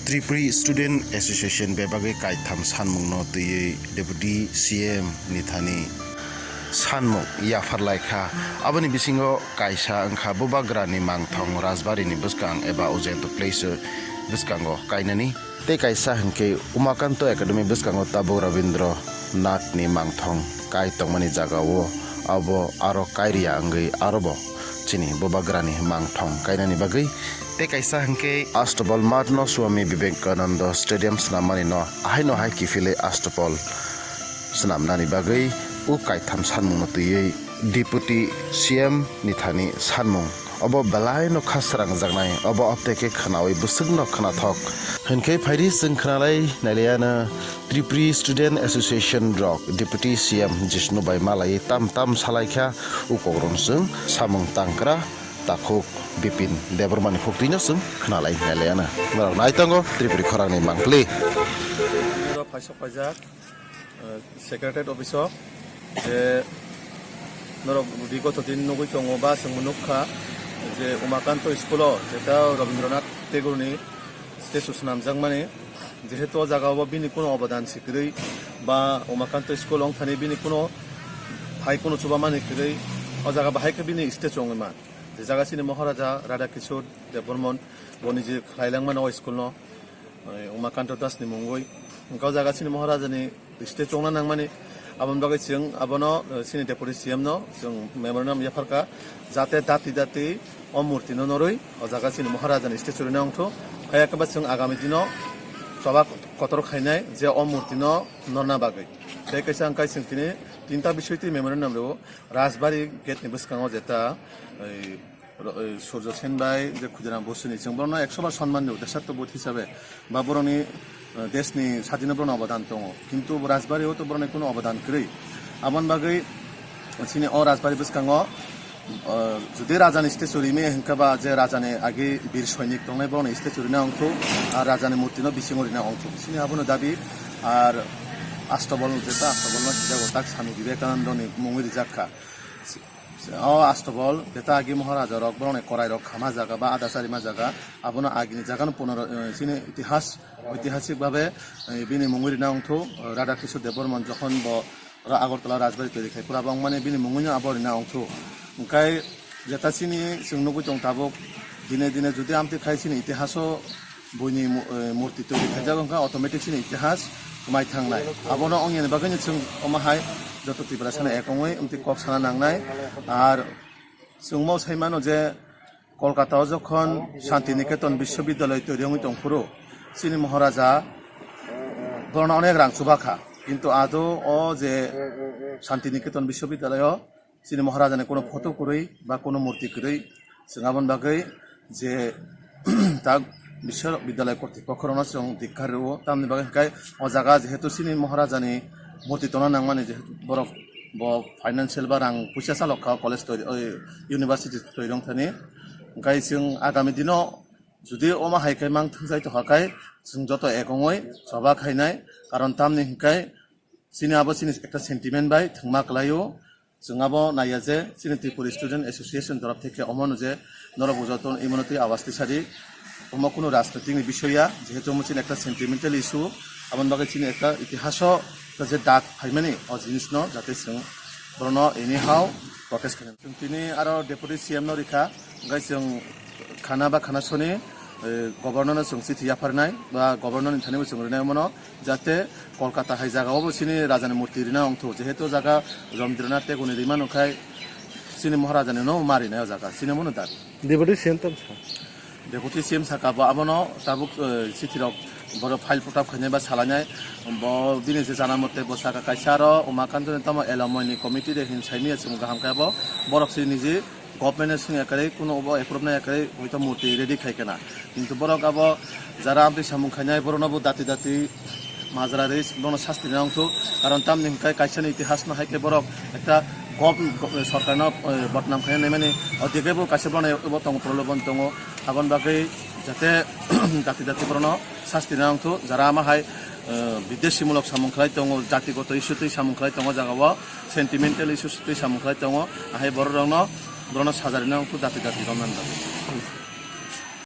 Tripuri Student Association bebagai kaitam sanmung no tui Deputy CM Nithani sanmung yafar laika abani bisingo kaisa angka bobagrani mangthong Rajbari ni buskang eba ujento place buskango kainani te kaisa hingke Umakanto Academy buskango Tabo Ravindra Nath ni mangthong kai tongmani jagao abo aro kairia angai arobo chini bobagrani mangthong kainani bagai te kaisa hingke Astopol Matno Swami Vivekananda Stadium snamani no ahaino hai kifile Astopol snamnani bagai u kaitam sanmung no tui Deputy CM Nithani sanmung obo balai no khasrang jagnai obo apteke khanawi busung no khanathok hingke phairi sing khanalai naliana Tripuri Student Association Rock Deputy CM Jishnu Bai Malai tam salaikha u kogrong sung samung tangkra takuk Bipin Debormani Fuktinya sung khnalai naliana marang naitango Tripuri khorangni mangpli Paisok pajak Secretariat Office je noro bigoto din nugui tongo ba sungmunukha je Umakanto School jeta Rabindranath Tagore ni status namjangmani jehetu jagao bini kono obadan sikrei ba Umakanto School ong thani bini kono hai kono chubamani krei o jaga bahai ke bini stage ongma je jaga sini Maharaja Radha Kishore Debormon boni je khlailangman o school no Umakanto Das ni mungoi engkau jaga sini Maharaja ni stage ongna nangmani abon bagai sing abono sini Deputy CM no sing memorandum yafarka jate dati o murti no noroi o jaga sini Maharaja ni stage rina ongtho kaya kaba sing agami dino soba kotor khainai je o murti no norna bagai te kaisa angkai sing tini tinta bishoyti memorandum ro Rajbari gate ni buskango jeta Surjo Sen bai je Khudiram Bosuni जों बरनो 100 বার সম্মান দেও দেশাত্মবোধ হিসাবে বা বরনি দেশনি স্বাধীনতার অবদান দङ কিন্তু রাজবাড়িও তো বরনি কোনো অবদান কरै আমন বাগै সিনে অ রাজবাড়ি বসকাङो जुदि राजानि स्टेचुरिमे हेंकाबा जे राजानि आगे वीर सैनिक दंनाय बरनि स्टेचुरिना अंख आर राजानि मूर्तिनो बिसिङरिना अंख सिनि आबनो दाबि आर आष्टबल जेता आष्टबलनो सिजागो ताक स्वामी विवेकानन्दनि मुङि जाखा Astopol jeta agi Maharaja rok borone korai rok khama jaga ba adasari ma jaga abono agini jaga no puno sini ঐতিহাসিক ভাবে bini munguri na ongtho Radha Kishore Debormon jokhon bo Agartala Rajbari teri khai pura bang mane bini munguni abori na ongtho ongkai jeta sini sungnugu tong tabok dine jodi amti khai sini itihaso boini murti teri khai jaga ongka automatic sini itihas mai thangnai abono ongni bagani sung omahai যত ত্রিপুরা সানা একংই উমতি cock সানা নাংনাই আর সুংমাও সাইমানো যে কলকাতাও যখন শান্তিনিকেতন বিশ্ববিদ্যালয় তৈরি হই তংপুরো সিনি মহারাজা বরণ অনেক রাং সুবাখা কিন্তু আদৌ ও যে শান্তিনিকেতন বিশ্ববিদ্যালয় সিনি মহারাজানে কোনো ফটো করেই বা কোনো মূর্তি করেই সিঙ্গাবন বাগৈ যে তা বিশ্ববিদ্যালয় কর্তৃপক্ষর সং দীক্ষার তামনি বাগৈ ও জায়গা যেহেতু সিনি মহারাজানি মূর্তি তনা নাংমানি যেহেতু বরফ ব ফাইনান্সিয়াল বা রাং পয়সা চালকা কলেজ তৈরি ইউনিভার্সিটি তৈরি থানি ওंखाय जों आगामी दिनाव जुदि अमा हायखाय मां थंजाय तहाखाय जों जत एकङै सभा खायनाय कारण तामनि हिंखाय सिनि आबो सिनि एकटा सेन्टिमेन्ट बाय थंमा क्लायो जों आबो नाया जे सिनि त्रिपुरा स्टुडेन्ट एसोसिएशन तरफ থেকে অমন যে নরবুজতন ইমনতি আওয়াজতি সারি অমা কোনো রাজনৈতিক বিষয়া যেহেতু মোচিন একটা সেন্টিমেন্টাল ইস্যু আমন বাগে সিনি একটা ইতিহাস যে ডাক ফাইমানি অ জিনিস ন যাতে जों বরণ এনিহাও প্রটেস্ট খানে जों তিনি আর ডেপুটি সিএম ন রেখা ओंखाय जों खाना बा खानासनि गभर्नरनो जों चिठी याफारनाय बा गभर्नरनि थानायबो जों रिनाय मनो जाते कलकाता हाय जागायावबो सिनि राजानि मूर्ति रिना अंथ जेहेतु जागा रबीन्द्रनाथ टेगरनि रिमान ओंखाय सिनि महाराजानि न मारिनाय जागा सिनि मनो दा डेपुटी सीएम साकाबो आबनो ताबुक चिठी रक बर फाइल पुटाप खायनाय बा सालायनाय ब दिनै जे जाना मते बसाका कायसारो Umakanto तम एलमनि कमिटि रे हिनसायनि जों गाहामखाबो बरक सिनि जे गभर्नमेन्ट सिंह एकारे कोनो एप्रुभनाय एकारे हयतो मूर्ति रेडि खायकेना किन्तु बरक आबो जारा आमति सामुं खायनाय बरनबो दाति माजरा रे बरन शास्ति नांगथो कारण तामनि हिंखाय कायसानि इतिहास न हायके बरक एकटा सरकारनो बदनाम खायनाय माने अदिगेबो कासे बनाय एबो तंग प्रलोभन दङ आबन बागै जाते दाति बरन शास्ति नांगथो जारा आमाहाय বিদেশিমূলক সামুখলাই দङ জাতিগত ইস্যুতেই সামুখলাই দङ জাগাও সেন্টিমেন্টাল ইস্যুতেই সামুখলাই দङ আহাय बर रंनो साजारिना दाति रमनान